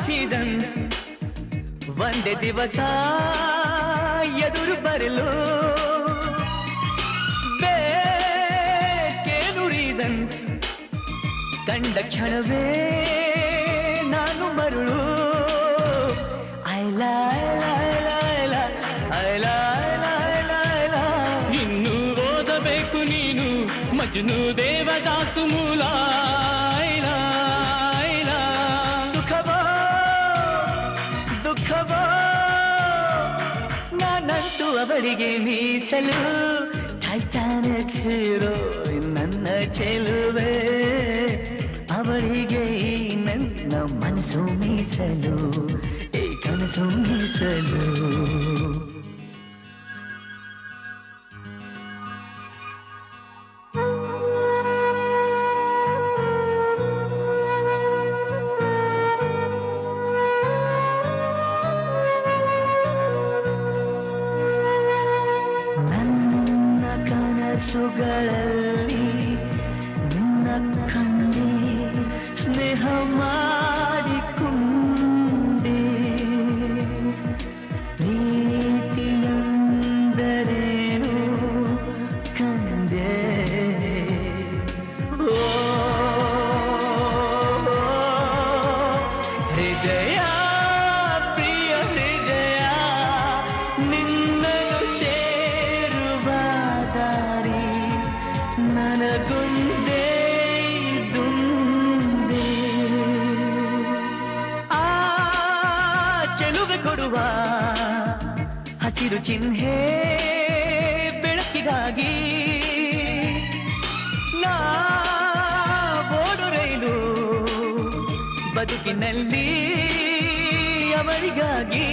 seasons ಒಂದೇ ದಿವಸ ಎದುರು ಬರಲು ಬೇಕೇನು ರೀಸನ್ಸ್ ಕಂಡ ಕ್ಷಣವೇ ನಾನು ಮರುಳು ಇನ್ನು ಓದಬೇಕು ನೀನು ಮಜ್ನು ದೇವದಾಸು ಮೂಲ ಸುಖವೋ ದುಃಖವೋ ನಾನಂತೂ ಅವಳಿಗೆ ಮೀಸಲು ಟೈಟಾನಿಕ್ ಹೀರೋ ನನ್ನ ಚೆಲುವೆ ಅವಳಿಗೆ ನನ್ನ ಮನಸ್ಸು ಮೀಸಲು ಈ ಕನಸು ಮೀಸಲು ಕನಸುಗಳಲ್ಲಿ ನಿನ್ನ ಕಂಡೆ ಸ್ನೇಹ ಮಾಡಿಕೊಂಡೆ ಪ್ರೀತಿಯಂದರೇನು ಕಂಡೆ ಹೃದಯ ಪ್ರಿಯ ಹೃದಯ ನಿನ್ನನ್ನು ಸೇರುವ ದಾರಿ ನನಗುಂದೇ ದುಂದೆ ಆ ಚೆಲುವೆ ಕೊಡುವ ಹಸಿರು ಚಿಹ್ನೆ ಬೆಳಕಿಗಾಗಿ ನಾ ಓಡು ರೈಲು ಬದುಕಿನಲ್ಲಿ ಅವರಿಗಾಗಿ